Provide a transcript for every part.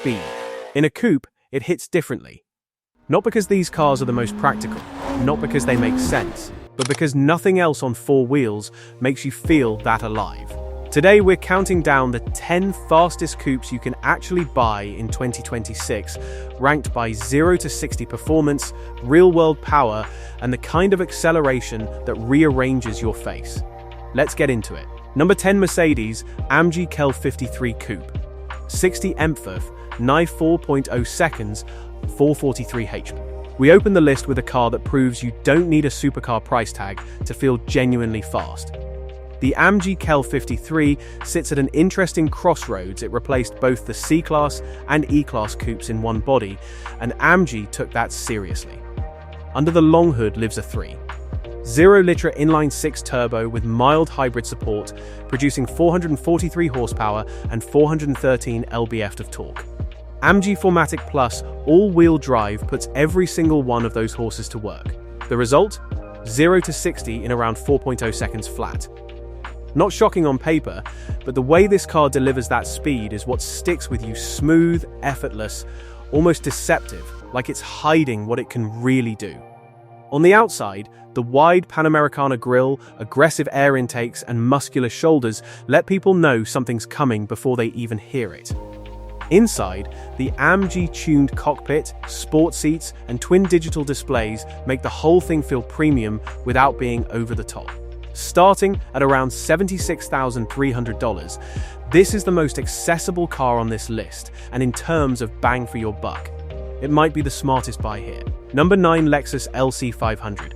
speed. In a coupe, it hits differently. Not because these cars are the most practical, not because they make sense, but because nothing else on four wheels makes you feel that alive. Today we're counting down the 10 fastest coupes you can actually buy in 2026, ranked by 0 to 60 performance, real-world power, and the kind of acceleration that rearranges your face. Let's get into it. Number 10, Mercedes AMG KEL 53 Coupe. 60 mph, 4.0 seconds, 443 HP. We open the list with a car that proves you don't need a supercar price tag to feel genuinely fast. The AMG KEL 53 sits at an interesting crossroads. It replaced both the C-Class and E-Class coupes in one body, and AMG took that seriously. Under the long hood lives a 3.0-liter inline-six turbo with mild hybrid support, producing 443 horsepower and 413 lb-ft of torque. AMG 4MATIC Plus all-wheel drive puts every single one of those horses to work. The result? 0 to 60 in around 4.0 seconds flat. Not shocking on paper, but the way this car delivers that speed is what sticks with you: smooth, effortless, almost deceptive, like it's hiding what it can really do. On the outside, the wide Panamericana grille, aggressive air intakes, and muscular shoulders let people know something's coming before they even hear it. Inside, the AMG-tuned cockpit, sport seats, and twin digital displays make the whole thing feel premium without being over the top. Starting at around $76,300, this is the most accessible car on this list, and in terms of bang for your buck, it might be the smartest buy here. Number 9, Lexus LC 500.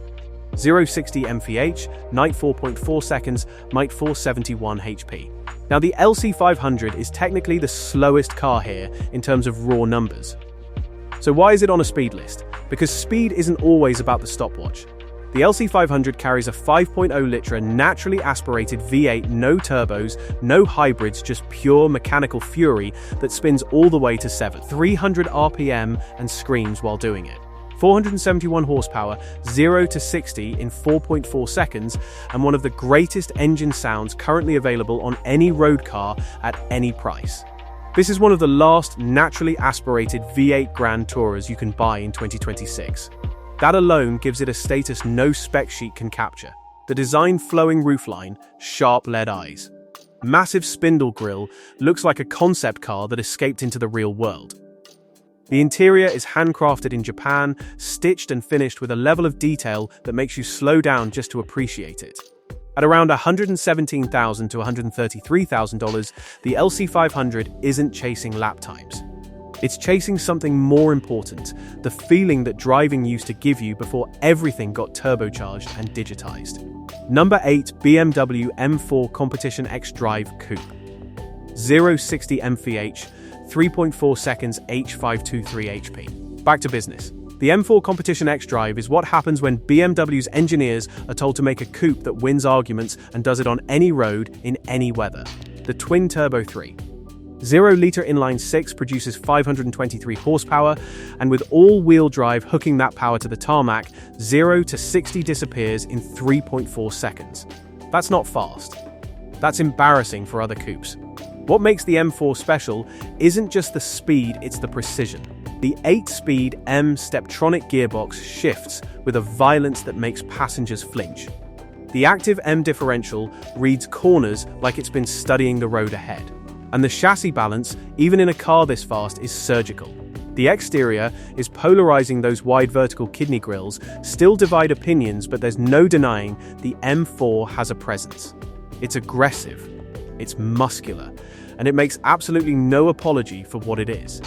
0-60 mph, 4.4 seconds, 471 HP. Now, the LC 500 is technically the slowest car here in terms of raw numbers. So why is it on a speed list? Because speed isn't always about the stopwatch. The LC 500 carries a 5.0-liter naturally aspirated V8, no turbos, no hybrids, just pure mechanical fury that spins all the way to 300 RPM and screams while doing it. 471 horsepower, 0 to 60 in 4.4 seconds, and one of the greatest engine sounds currently available on any road car at any price. This is one of the last naturally aspirated V8 Grand Tourers you can buy in 2026. That alone gives it a status no spec sheet can capture. The design flowing roofline, sharp lead eyes. Massive spindle grille looks like a concept car that escaped into the real world. The interior is handcrafted in Japan, stitched and finished with a level of detail that makes you slow down just to appreciate it. At around $117,000 to $133,000, the LC 500 isn't chasing lap times. It's chasing something more important, the feeling that driving used to give you before everything got turbocharged and digitized. Number 8, BMW M4 Competition xDrive Coupe. 0-60 mph, 3.4 seconds, 523 HP. Back to business. The M4 Competition xDrive is what happens when BMW's engineers are told to make a coupe that wins arguments and does it on any road, in any weather. The twin-turbo 3.0-liter inline-six produces 523 horsepower, and with all-wheel drive hooking that power to the tarmac, 0 to 60 disappears in 3.4 seconds. That's not fast. That's embarrassing for other coupes. What makes the M4 special isn't just the speed, it's the precision. The 8-speed M Steptronic gearbox shifts with a violence that makes passengers flinch. The active M differential reads corners like it's been studying the road ahead. And the chassis balance, even in a car this fast, is surgical. The exterior is polarizing those wide vertical kidney grilles, still divide opinions, but there's no denying the M4 has a presence. It's aggressive, it's muscular, and it makes absolutely no apology for what it is.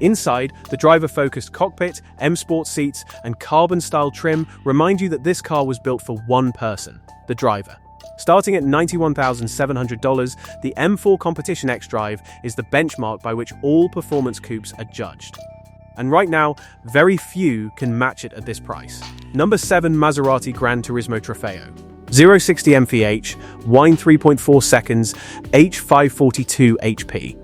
Inside, the driver-focused cockpit, M Sport seats, and carbon-style trim remind you that this car was built for one person, the driver. Starting at $91,700, the M4 Competition xDrive is the benchmark by which all performance coupes are judged. And right now, very few can match it at this price. Number 7, Maserati Gran Turismo Trofeo. 0-60 mph, whine 3.4 seconds, 542 HP.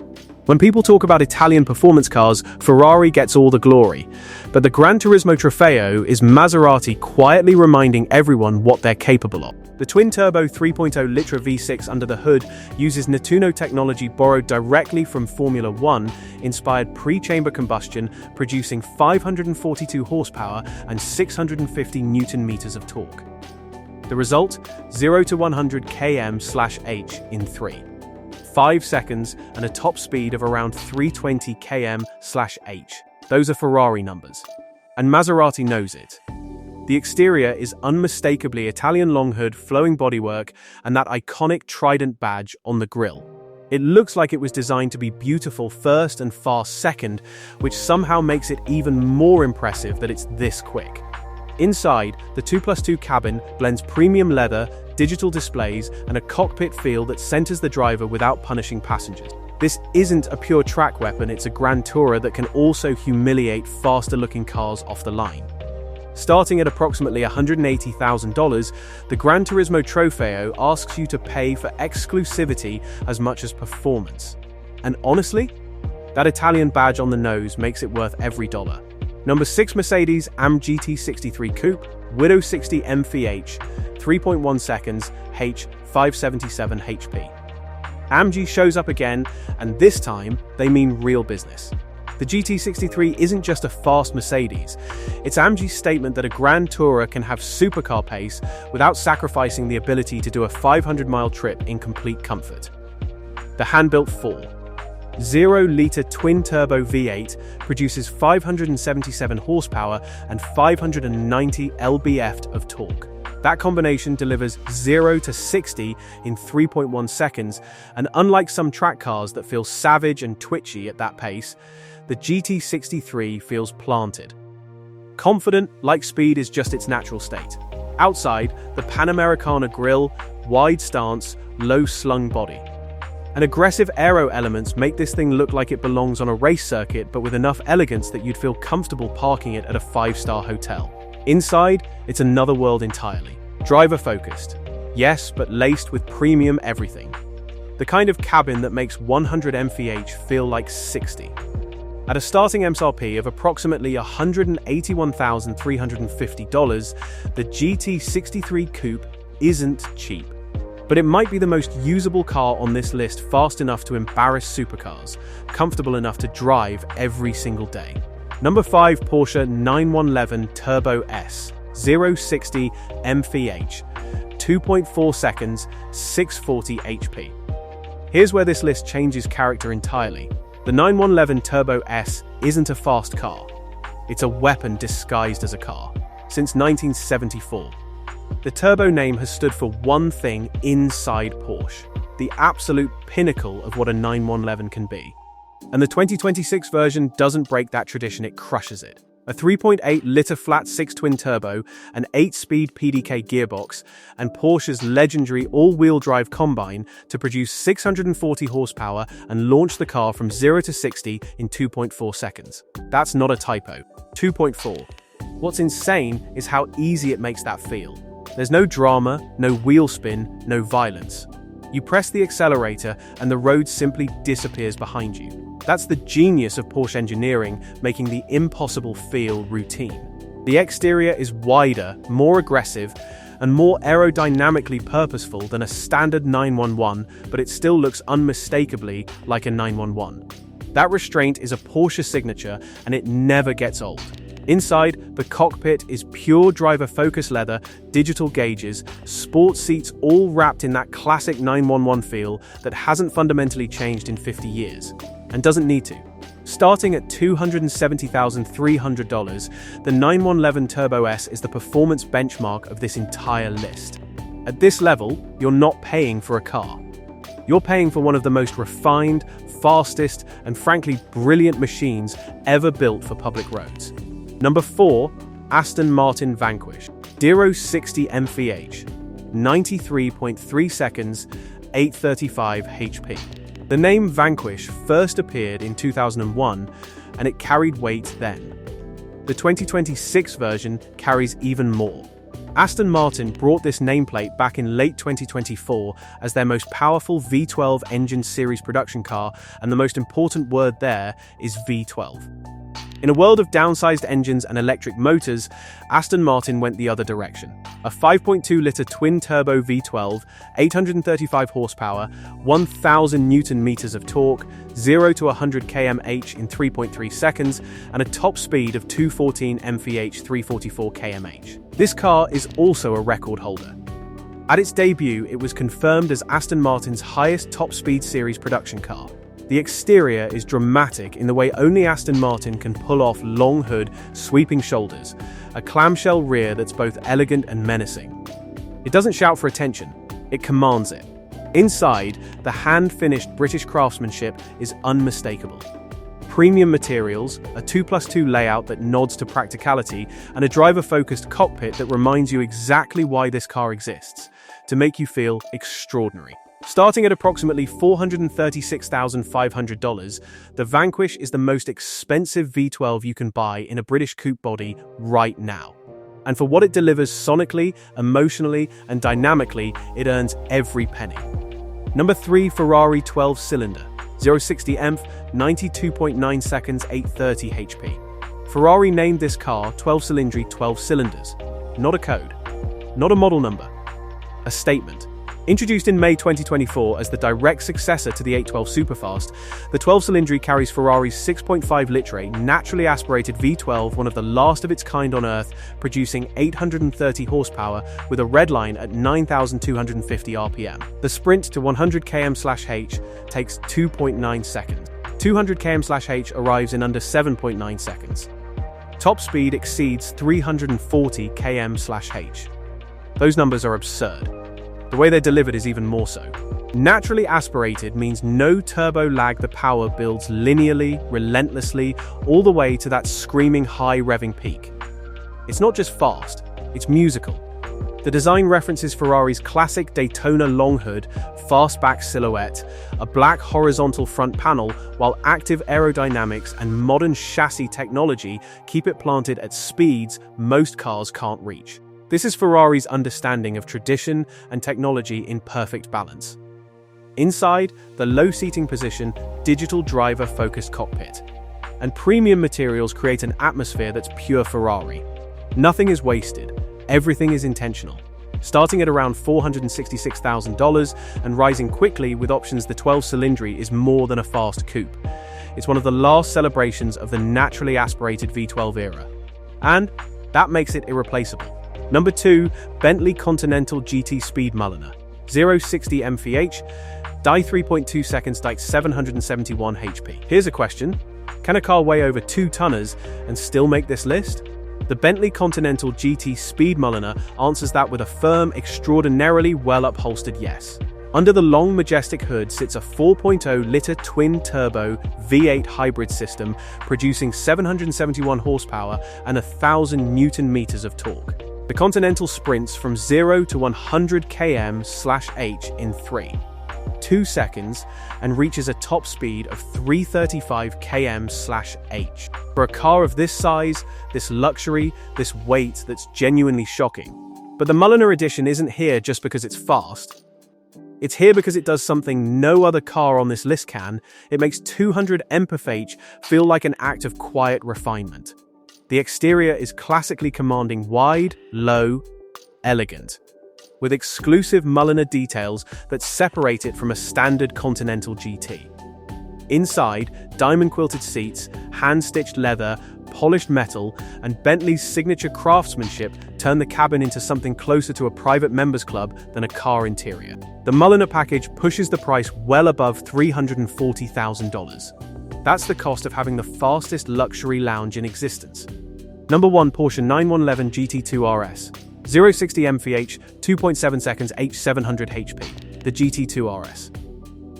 When people talk about Italian performance cars, Ferrari gets all the glory. But the Gran Turismo Trofeo is Maserati quietly reminding everyone what they're capable of. The twin-turbo 3.0-liter V6 under the hood uses Nettuno technology borrowed directly from Formula One-inspired pre-chamber combustion, producing 542 horsepower and 650 Newton-meters of torque. The result? 0 to 100 km/h in 3.5 seconds and a top speed of around 320 km/h. Those are Ferrari numbers. And Maserati knows it. The exterior is unmistakably Italian long hood, flowing bodywork, and that iconic trident badge on the grille. It looks like it was designed to be beautiful first and fast second, which somehow makes it even more impressive that it's this quick. Inside, the 2+2 cabin blends premium leather, digital displays, and a cockpit feel that centers the driver without punishing passengers. This isn't a pure track weapon, it's a Grand Tourer that can also humiliate faster-looking cars off the line. Starting at approximately $180,000, the Gran Turismo Trofeo asks you to pay for exclusivity as much as performance. And honestly, that Italian badge on the nose makes it worth every dollar. Number 6, Mercedes AMG GT63 Coupe, Widow 60 MVH, 3.1 seconds, H, 577 HP. AMG shows up again, and this time, they mean real business. The GT63 isn't just a fast Mercedes. It's AMG's statement that a Grand Tourer can have supercar pace without sacrificing the ability to do a 500-mile trip in complete comfort. The hand-built 4.0-liter twin-turbo V8 produces 577 horsepower and 590 lb-ft of torque. That combination delivers 0 to 60 in 3.1 seconds, and unlike some track cars that feel savage and twitchy at that pace, the GT63 feels planted. Confident, like speed is just its natural state. Outside, the Panamericana grille, wide stance, low-slung body. And aggressive aero elements make this thing look like it belongs on a race circuit, but with enough elegance that you'd feel comfortable parking it at a 5-star hotel. Inside, it's another world entirely. Driver-focused. Yes, but laced with premium everything. The kind of cabin that makes 100 mph feel like 60. At a starting MSRP of approximately $181,350, the GT63 Coupe isn't cheap. But it might be the most usable car on this list, fast enough to embarrass supercars, comfortable enough to drive every single day. Number 5, Porsche 911 Turbo S, 0-60 mph, 2.4 seconds, 640 HP. Here's where this list changes character entirely. The 911 Turbo S isn't a fast car. It's a weapon disguised as a car. Since 1974. The Turbo name has stood for one thing inside Porsche, the absolute pinnacle of what a 911 can be. And the 2026 version doesn't break that tradition, it crushes it. A 3.8-liter flat-six twin-turbo, an 8-speed PDK gearbox, and Porsche's legendary all-wheel drive combine to produce 640 horsepower and launch the car from 0 to 60 in 2.4 seconds. That's not a typo. 2.4. What's insane is how easy it makes that feel. There's no drama, no wheel spin, no violence. You press the accelerator and the road simply disappears behind you. That's the genius of Porsche engineering, making the impossible feel routine. The exterior is wider, more aggressive, and more aerodynamically purposeful than a standard 911, but it still looks unmistakably like a 911. That restraint is a Porsche signature, and it never gets old. Inside, the cockpit is pure driver-focused leather, digital gauges, sports seats all wrapped in that classic 911 feel that hasn't fundamentally changed in 50 years. And doesn't need to. Starting at $270,300, the 911 Turbo S is the performance benchmark of this entire list. At this level, you're not paying for a car. You're paying for one of the most refined, fastest, and frankly brilliant machines ever built for public roads. Number 4, Aston Martin Vanquish, 0-60 mph, 93.3 seconds, 835 HP. The name Vanquish first appeared in 2001, and it carried weight then. The 2026 version carries even more. Aston Martin brought this nameplate back in late 2024 as their most powerful V12 engine series production car, and the most important word there is V12. In a world of downsized engines and electric motors, Aston Martin went the other direction. A 5.2-litre twin-turbo V12, 835 horsepower, 1,000 Newton-meters of torque, 0 to 100 km/h in 3.3 seconds, and a top speed of 214 mph, 344 km/h. This car is also a record holder. At its debut, it was confirmed as Aston Martin's highest top-speed series production car. The exterior is dramatic in the way only Aston Martin can pull off long hood, sweeping shoulders, a clamshell rear that's both elegant and menacing. It doesn't shout for attention, it commands it. Inside, the hand-finished British craftsmanship is unmistakable. Premium materials, a 2+2 layout that nods to practicality, and a driver-focused cockpit that reminds you exactly why this car exists, to make you feel extraordinary. Starting at approximately $436,500, the Vanquish is the most expensive V12 you can buy in a British coupe body right now. And for what it delivers sonically, emotionally, and dynamically, it earns every penny. Number 3, Ferrari 12-cylinder, 0-60 EMF, 92.9 seconds, 830 HP. Ferrari named this car 12-cylindry 12 cylinders. Not a code, not a model number, a statement. Introduced in May 2024 as the direct successor to the 812 Superfast, the 12-cylindry carries Ferrari's 6.5-litre naturally aspirated V12, one of the last of its kind on Earth, producing 830 horsepower with a redline at 9,250 RPM. The sprint to 100 km/h takes 2.9 seconds. 200 km/h arrives in under 7.9 seconds. Top speed exceeds 340 km/h. Those numbers are absurd. The way they're delivered is even more so. Naturally aspirated means no turbo lag. The power builds linearly, relentlessly, all the way to that screaming high revving peak. It's not just fast, it's musical. The design references Ferrari's classic Daytona long hood, fastback silhouette, a black horizontal front panel, while active aerodynamics and modern chassis technology keep it planted at speeds most cars can't reach. This is Ferrari's understanding of tradition and technology in perfect balance. Inside, the low seating position, digital driver-focused cockpit, and premium materials create an atmosphere that's pure Ferrari. Nothing is wasted, everything is intentional. Starting at around $466,000 and rising quickly with options, the 12-cylindry is more than a fast coupe. It's one of the last celebrations of the naturally aspirated V12 era. And that makes it irreplaceable. Number 2, Bentley Continental GT Speed Mulliner, 0-60 mph, die 3.2 seconds, die 771 HP. Here's a question: can a car weigh over 2 tonners and still make this list? The Bentley Continental GT Speed Mulliner answers that with a firm, extraordinarily well-upholstered yes. Under the long, majestic hood sits a 4.0-litre twin-turbo V8 hybrid system producing 771 horsepower and 1,000 Newton-meters of torque. The Continental sprints from 0 to 100 km/h in 3.2 seconds and reaches a top speed of 335 km/h. For a car of this size, this luxury, this weight, that's genuinely shocking. But the Mulliner edition isn't here just because it's fast. It's here because it does something no other car on this list can. It makes 200 mph feel like an act of quiet refinement. The exterior is classically commanding, wide, low, elegant, with exclusive Mulliner details that separate it from a standard Continental GT. Inside, diamond-quilted seats, hand-stitched leather, polished metal, and Bentley's signature craftsmanship turn the cabin into something closer to a private members club than a car interior. The Mulliner package pushes the price well above $340,000. That's the cost of having the fastest luxury lounge in existence. Number 1, Porsche 911 GT2 RS, 0-60 mph, 2.7 seconds, 700 HP. The GT2 RS.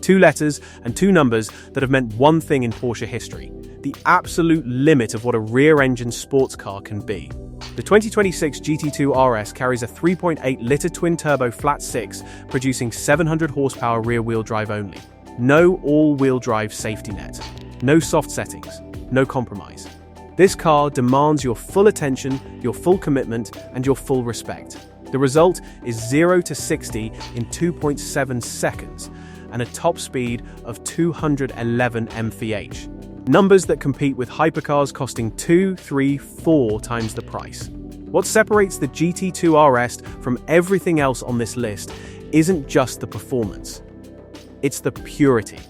2 letters and 2 numbers that have meant one thing in Porsche history: the absolute limit of what a rear-engine sports car can be. The 2026 GT2 RS carries a 3.8-litre twin-turbo flat-6, producing 700 horsepower rear-wheel drive only. No all-wheel drive safety net. No soft settings. No compromise. This car demands your full attention, your full commitment, and your full respect. The result is 0 to 60 in 2.7 seconds and a top speed of 211 mph. Numbers that compete with hypercars costing 2, 3, 4 times the price. What separates the GT2 RS from everything else on this list isn't just the performance. It's the purity.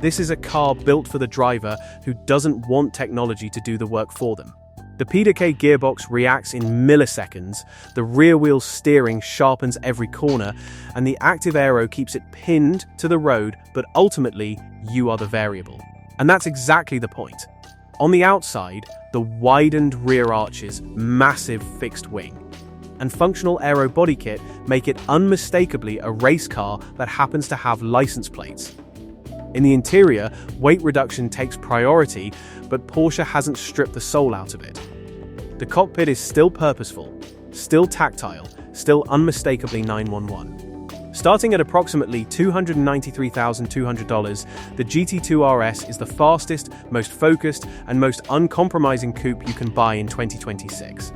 This is a car built for the driver who doesn't want technology to do the work for them. The PDK gearbox reacts in milliseconds, the rear-wheel steering sharpens every corner, and the active aero keeps it pinned to the road, but ultimately, you are the variable. And that's exactly the point. On the outside, the widened rear arches, massive fixed wing, and functional aero body kit make it unmistakably a race car that happens to have license plates. In the interior, weight reduction takes priority, but Porsche hasn't stripped the soul out of it. The cockpit is still purposeful, still tactile, still unmistakably 911. Starting at approximately $293,200, the GT2 RS is the fastest, most focused, and most uncompromising coupe you can buy in 2026.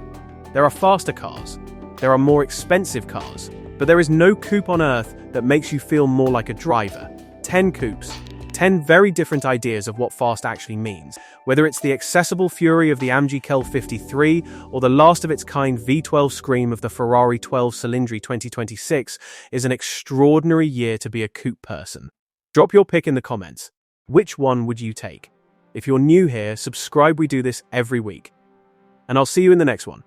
There are faster cars, there are more expensive cars, but there is no coupe on earth that makes you feel more like a driver. 10 coupes, 10 very different ideas of what fast actually means. Whether it's the accessible fury of the AMG Kel 53 or the last-of-its-kind V12 scream of the Ferrari 12 Cilindri 2026 is an extraordinary year to be a coupe person. Drop your pick in the comments. Which one would you take? If you're new here, subscribe, we do this every week. And I'll see you in the next one.